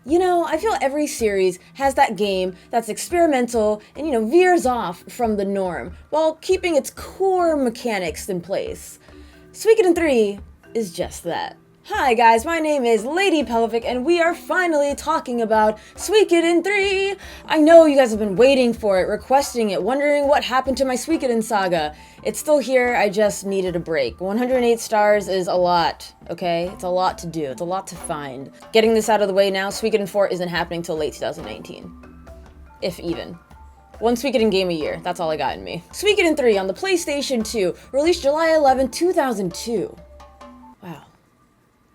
You know, I feel every series has that game that's experimental and, veers off from the norm while keeping its core mechanics in place. Suikoden 3 is just that. Hi guys, my name is Lady Pelvic and we are finally talking about Suikoden 3! I know you guys have been waiting for it, requesting it, wondering what happened to my Suikoden saga. It's still here, I just needed a break. 108 stars is a lot, okay? It's a lot to do, it's a lot to find. Getting this out of the way now, Suikoden 4 isn't happening till late 2019. If even. One Suikoden game a year, that's all I got in me. Suikoden 3 on the PlayStation 2, released July 11, 2002. Wow.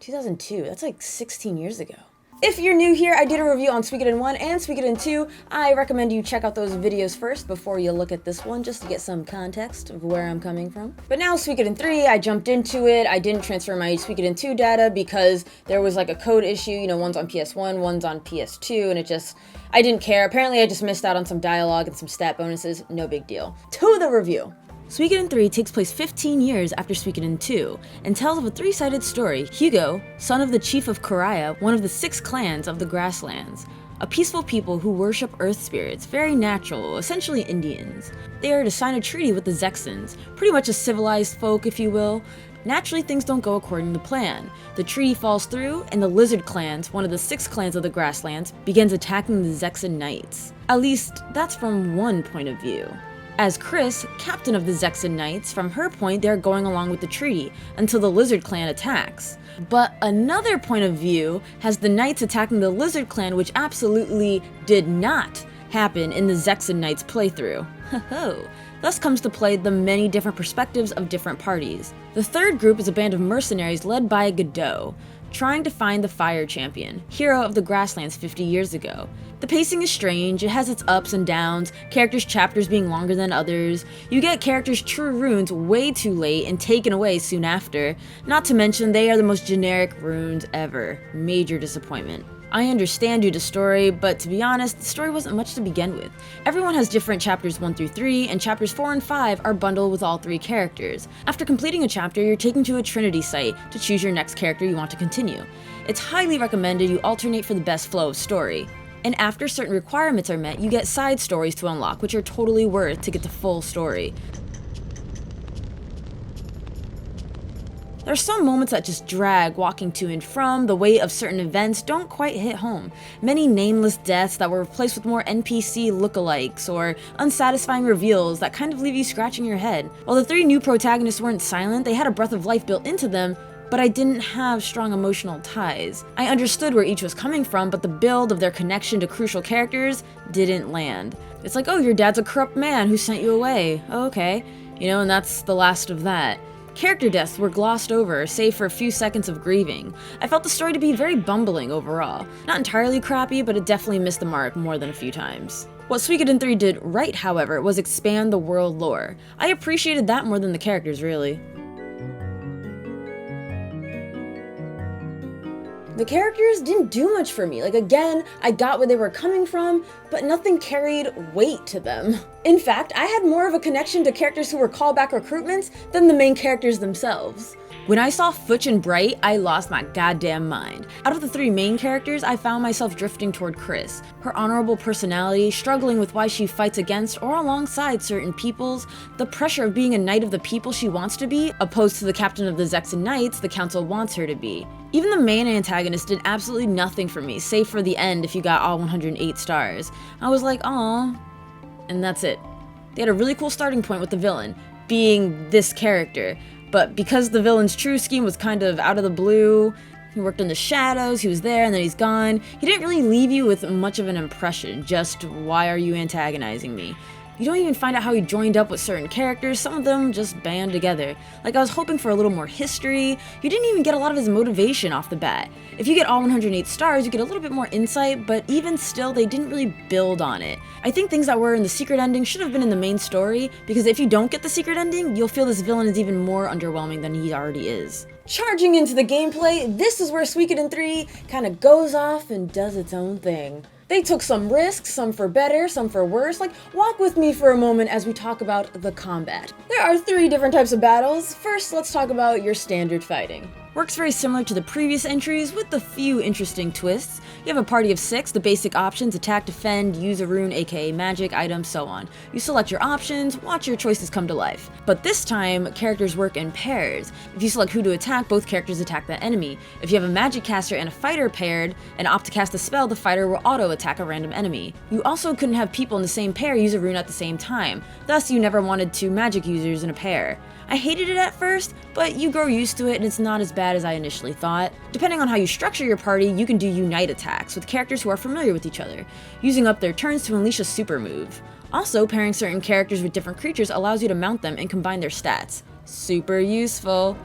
2002, that's like 16 years ago. If you're new here, I did a review on Suikoden 1 and Suikoden 2. I recommend you check out those videos first before you look at this one, just to get some context of where I'm coming from. But now Suikoden 3, I jumped into it. I didn't transfer my Suikoden 2 data because there was like a code issue, one's on PS1, one's on PS2, and I didn't care. Apparently I just missed out on some dialogue and some stat bonuses, no big deal. To the review. Suikoden 3 takes place 15 years after Suikoden 2, and tells of a three-sided story. Hugo, son of the chief of Koraya, one of the 6 clans of the Grasslands, a peaceful people who worship earth spirits, very natural, essentially Indians. They are to sign a treaty with the Zexans, pretty much a civilized folk if you will. Naturally, things don't go according to plan. The treaty falls through, and the Lizard Clans, one of the 6 clans of the Grasslands, begins attacking the Zexan Knights. At least, that's from one point of view. As Chris, captain of the Zexan Knights, from her point they're going along with the treaty until the Lizard Clan attacks. But another point of view has the Knights attacking the Lizard Clan, which absolutely did not happen in the Zexan Knights playthrough. Ho-ho. Thus comes to play the many different perspectives of different parties. The third group is a band of mercenaries led by Godot, trying to find the Fire Champion, hero of the Grasslands 50 years ago. The pacing is strange, it has its ups and downs, characters' chapters being longer than others. You get characters' true runes way too late and taken away soon after. Not to mention, they are the most generic runes ever. Major disappointment. I understand due to story, but to be honest, the story wasn't much to begin with. Everyone has different chapters 1 through 3, and chapters 4 and 5 are bundled with all 3 characters. After completing a chapter, you're taken to a trinity site to choose your next character you want to continue. It's highly recommended you alternate for the best flow of story. And after certain requirements are met, you get side stories to unlock, which are totally worth to get the full story. There are some moments that just drag walking to and from, the weight of certain events don't quite hit home. Many nameless deaths that were replaced with more NPC lookalikes, or unsatisfying reveals that kind of leave you scratching your head. While the 3 new protagonists weren't silent, they had a breath of life built into them, but I didn't have strong emotional ties. I understood where each was coming from, but the build of their connection to crucial characters didn't land. It's like, oh, your dad's a corrupt man who sent you away. Oh, okay. And that's the last of that. Character deaths were glossed over, save for a few seconds of grieving. I felt the story to be very bumbling overall. Not entirely crappy, but it definitely missed the mark more than a few times. What Suikoden 3 did right, however, was expand the world lore. I appreciated that more than the characters, really. The characters didn't do much for me. Again, I got where they were coming from, but nothing carried weight to them. In fact, I had more of a connection to characters who were callback recruitments than the main characters themselves. When I saw Futch and Bright, I lost my goddamn mind. Out of the 3 main characters, I found myself drifting toward Chris. Her honorable personality, struggling with why she fights against or alongside certain peoples, the pressure of being a knight of the people she wants to be, opposed to the captain of the Zexan Knights the council wants her to be. Even the main antagonist did absolutely nothing for me, save for the end if you got all 108 stars. I was like, aww. And that's it. They had a really cool starting point with the villain, being this character. But because the villain's true scheme was kind of out of the blue, he worked in the shadows, he was there and then he's gone, he didn't really leave you with much of an impression, just why are you antagonizing me? You don't even find out how he joined up with certain characters, some of them just band together. I was hoping for a little more history. You didn't even get a lot of his motivation off the bat. If you get all 108 stars, you get a little bit more insight, but even still, they didn't really build on it. I think things that were in the secret ending should have been in the main story, because if you don't get the secret ending, you'll feel this villain is even more underwhelming than he already is. Charging into the gameplay, this is where Suikoden 3 kinda goes off and does its own thing. They took some risks, some for better, some for worse. Like, walk with me for a moment as we talk about the combat. There are 3 different types of battles. First, let's talk about your standard fighting. Works very similar to the previous entries with a few interesting twists. You have a party of 6, the basic options: attack, defend, use a rune, aka magic, item, so on. You select your options, watch your choices come to life. But this time, characters work in pairs. If you select who to attack, both characters attack the enemy. If you have a magic caster and a fighter paired, and opt to cast a spell, the fighter will auto-attack a random enemy. You also couldn't have people in the same pair use a rune at the same time, thus you never wanted 2 magic users in a pair. I hated it at first, but you grow used to it and it's not as bad as I initially thought. Depending on how you structure your party, you can do unite attacks with characters who are familiar with each other, using up their turns to unleash a super move. Also, pairing certain characters with different creatures allows you to mount them and combine their stats. Super useful.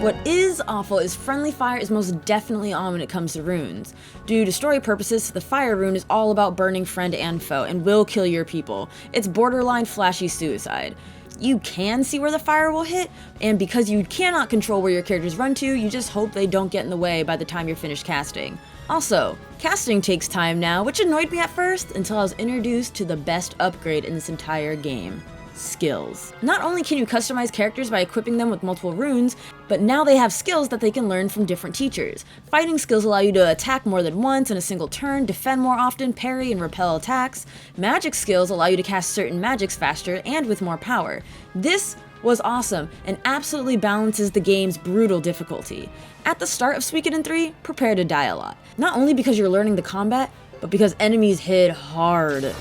What is awful is friendly fire is most definitely on when it comes to runes. Due to story purposes, the fire rune is all about burning friend and foe and will kill your people. It's borderline flashy suicide. You can see where the fire will hit, and because you cannot control where your characters run to, you just hope they don't get in the way by the time you're finished casting. Also, casting takes time now, which annoyed me at first until I was introduced to the best upgrade in this entire game: skills. Not only can you customize characters by equipping them with multiple runes, but now they have skills that they can learn from different teachers. Fighting skills allow you to attack more than once in a single turn, defend more often, parry and repel attacks. Magic skills allow you to cast certain magics faster and with more power. This was awesome and absolutely balances the game's brutal difficulty. At the start of Suikoden 3, prepare to die a lot. Not only because you're learning the combat, but because enemies hit hard.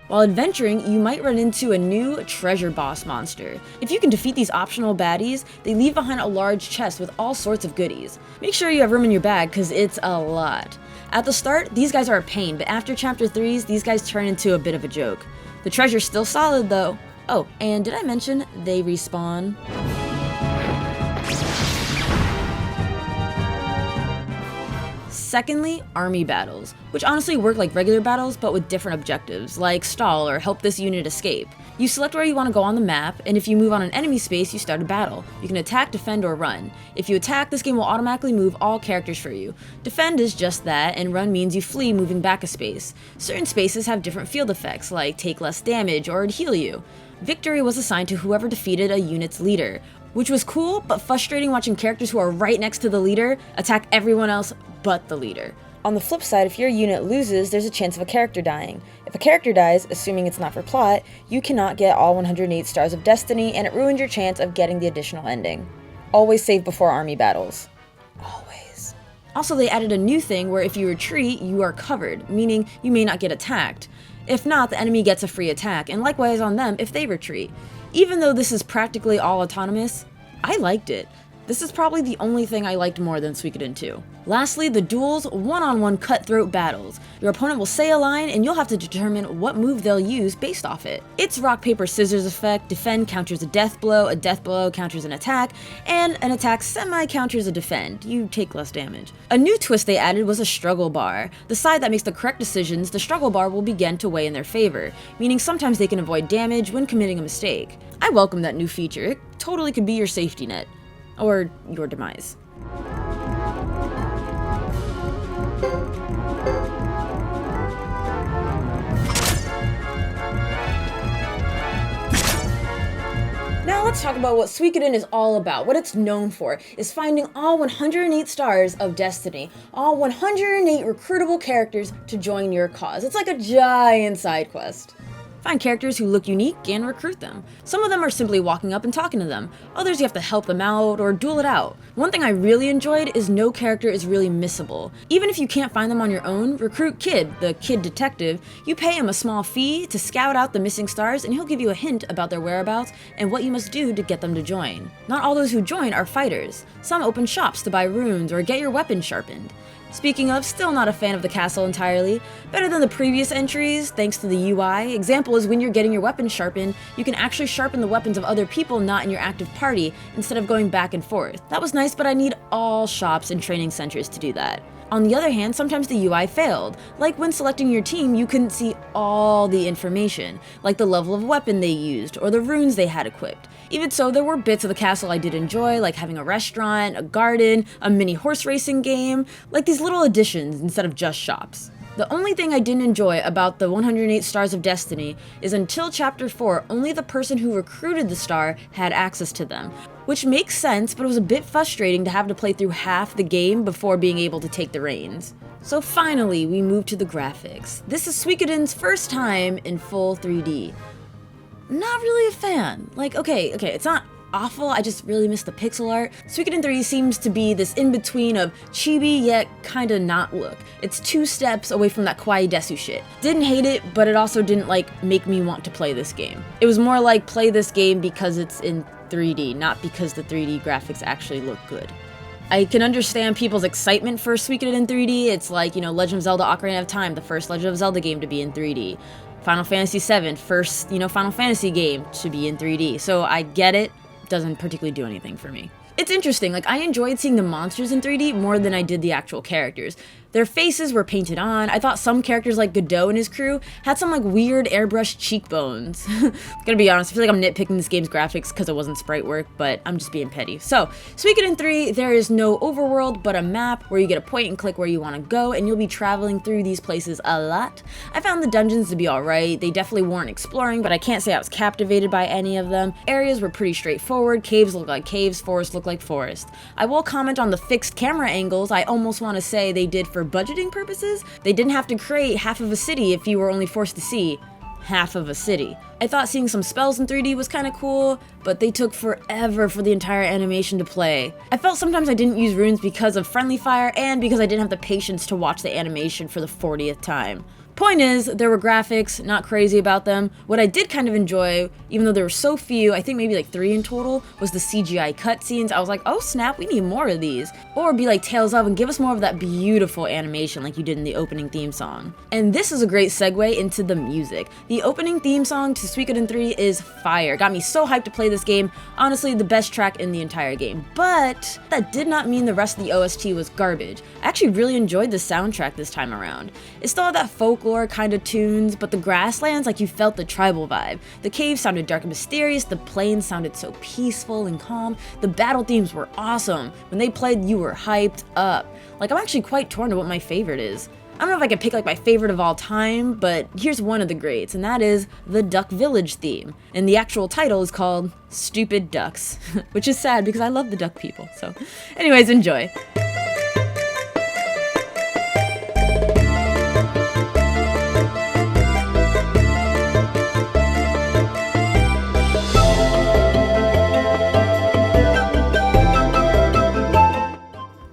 While adventuring, you might run into a new treasure boss monster. If you can defeat these optional baddies, they leave behind a large chest with all sorts of goodies. Make sure you have room in your bag, cause it's a lot. At the start, these guys are a pain, but after chapter 3s, these guys turn into a bit of a joke. The treasure's still solid though. Oh, and did I mention they respawn? Secondly, army battles, which honestly work like regular battles but with different objectives, like stall or help this unit escape. You select where you want to go on the map, and if you move on an enemy space, you start a battle. You can attack, defend, or run. If you attack, this game will automatically move all characters for you. Defend is just that, and run means you flee moving back a space. Certain spaces have different field effects, like take less damage or heal you. Victory was assigned to whoever defeated a unit's leader, which was cool, but frustrating watching characters who are right next to the leader attack everyone else but the leader. On the flip side, if your unit loses, there's a chance of a character dying. If a character dies, assuming it's not for plot, you cannot get all 108 stars of destiny, and it ruins your chance of getting the additional ending. Always save before army battles. Always. Also, they added a new thing where if you retreat, you are covered, meaning you may not get attacked. If not, the enemy gets a free attack, and likewise on them if they retreat. Even though this is practically all autonomous, I liked it. This is probably the only thing I liked more than Suikoden 2. Lastly, the duels, one-on-one cutthroat battles. Your opponent will say a line and you'll have to determine what move they'll use based off it. It's rock, paper, scissors effect, defend counters a death blow counters an attack, and an attack semi-counters a defend. You take less damage. A new twist they added was a struggle bar. The side that makes the correct decisions, the struggle bar will begin to weigh in their favor, meaning sometimes they can avoid damage when committing a mistake. I welcome that new feature. It totally could be your safety net. Or your demise. Now let's talk about what Suikoden is all about. What it's known for is finding all 108 stars of destiny, all 108 recruitable characters to join your cause. It's like a giant side quest. Find characters who look unique and recruit them. Some of them are simply walking up and talking to them. Others you have to help them out or duel it out. One thing I really enjoyed is no character is really missable. Even if you can't find them on your own, recruit Kid, the kid detective. You pay him a small fee to scout out the missing stars and he'll give you a hint about their whereabouts and what you must do to get them to join. Not all those who join are fighters. Some open shops to buy runes or get your weapon sharpened. Speaking of, still not a fan of the castle entirely. Better than the previous entries, thanks to the UI. Example is when you're getting your weapon sharpened, you can actually sharpen the weapons of other people not in your active party, instead of going back and forth. That was nice, but I need all shops and training centers to do that. On the other hand, sometimes the UI failed. Like when selecting your team, you couldn't see all the information, like the level of weapon they used or the runes they had equipped. Even so, there were bits of the castle I did enjoy, like having a restaurant, a garden, a mini horse racing game, like these little additions instead of just shops. The only thing I didn't enjoy about the 108 Stars of Destiny is until Chapter 4, only the person who recruited the star had access to them. Which makes sense, but it was a bit frustrating to have to play through half the game before being able to take the reins. So finally, we move to the graphics. This is Suikoden's first time in full 3D. Not really a fan. Like, okay, it's not awful, I just really miss the pixel art. Suikoden 3 seems to be this in-between of chibi yet kinda not look. It's 2 steps away from that kawaii desu shit. Didn't hate it, but it also didn't make me want to play this game. It was more like play this game because it's in 3D, not because the 3D graphics actually look good. I can understand people's excitement for Suikoden in 3D. It's like, Legend of Zelda Ocarina of Time, the first Legend of Zelda game to be in 3D. Final Fantasy VII, first, Final Fantasy game to be in 3D. So I get it. Doesn't particularly do anything for me. It's interesting, I enjoyed seeing the monsters in 3D more than I did the actual characters. Their faces were painted on. I thought some characters like Godot and his crew had some weird airbrushed cheekbones. Gonna be honest, I feel like I'm nitpicking this game's graphics because it wasn't sprite work, but I'm just being petty. So, Suikoden 3, there is no overworld but a map where you get a point and click where you want to go, and you'll be traveling through these places a lot. I found the dungeons to be alright. They definitely weren't exploring, but I can't say I was captivated by any of them. Areas were pretty straightforward. Caves look like caves, forests look like forest. I will comment on the fixed camera angles. I almost want to say they did for budgeting purposes. They didn't have to create half of a city if you were only forced to see half of a city. I thought seeing some spells in 3D was kind of cool, but they took forever for the entire animation to play. I felt sometimes I didn't use runes because of friendly fire and because I didn't have the patience to watch the animation for the 40th time. Point is, there were graphics, not crazy about them. What I did kind of enjoy, even though there were so few, I think maybe 3 in total, was the CGI cutscenes. I was like, oh snap, we need more of these. Or be like Tales of and give us more of that beautiful animation like you did in the opening theme song. And this is a great segue into the music. The opening theme song to Suikoden 3 is fire. Got me so hyped to play this game. Honestly, the best track in the entire game. But that did not mean the rest of the OST was garbage. I actually really enjoyed the soundtrack this time around. It still had that folklore kind of tunes, but the grasslands, you felt the tribal vibe. The caves sounded dark and mysterious, the plains sounded so peaceful and calm, the battle themes were awesome. When they played, you were hyped up. I'm actually quite torn to what my favorite is. I don't know if I can pick my favorite of all time, but here's one of the greats, and that is the Duck Village theme. And the actual title is called Stupid Ducks, which is sad because I love the duck people. So anyways, enjoy.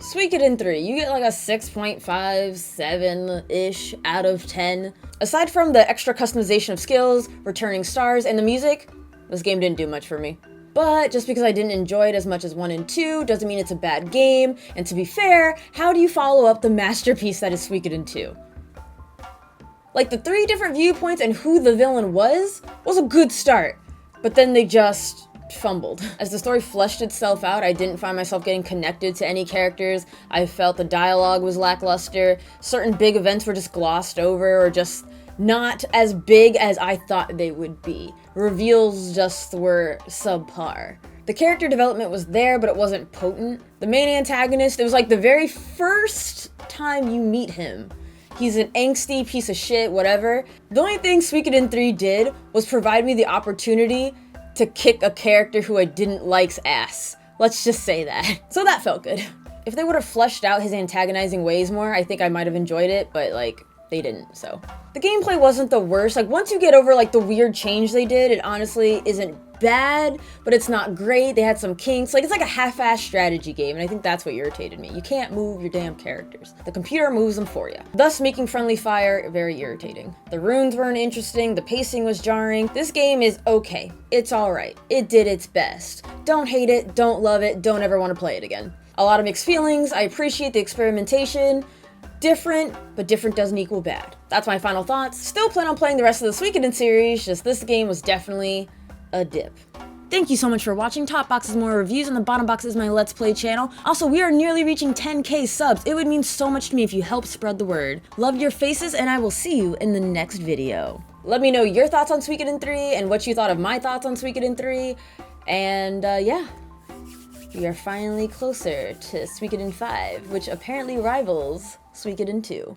Suikoden 3, you get a 6.5, 7-ish out of 10. Aside from the extra customization of skills, returning stars, and the music, this game didn't do much for me. But just because I didn't enjoy it as much as 1 and 2 doesn't mean it's a bad game, and to be fair, how do you follow up the masterpiece that is Suikoden 2? The 3 different viewpoints and who the villain was a good start, but then they just fumbled. As the story fleshed itself out, I didn't find myself getting connected to any characters. I felt the dialogue was lackluster. Certain big events were just glossed over or just not as big as I thought they would be. Reveals just were subpar. The character development was there, but it wasn't potent. The main antagonist, it was the very first time you meet him. He's an angsty piece of shit, whatever. The only thing Suikoden 3 did was provide me the opportunity to kick a character who I didn't like's ass. Let's just say that. So that felt good. If they would have fleshed out his antagonizing ways more, I think I might have enjoyed it, but they didn't, so. The gameplay wasn't the worst. Once you get over the weird change they did, it honestly isn't bad, but it's not great. They had some kinks. It's a half-assed strategy game, and I think that's what irritated me. You can't move your damn characters. The computer moves them for you, thus making friendly fire very irritating. The runes weren't interesting. The pacing was jarring. This game is okay. It's alright. It did its best. Don't hate it. Don't love it. Don't ever want to play it again. A lot of mixed feelings. I appreciate the experimentation. Different, but different doesn't equal bad. That's my final thoughts. Still plan on playing the rest of the Suikoden series, just this game was definitely a dip. Thank you so much for watching. Top box is more reviews and the bottom box is my Let's Play channel. Also, we are nearly reaching 10K subs. It would mean so much to me if you help spread the word. Love your faces, and I will see you in the next video. Let me know your thoughts on Suikoden 3 and what you thought of my thoughts on Suikoden 3. And yeah, we are finally closer to Suikoden 5, which apparently rivals Suikoden 2.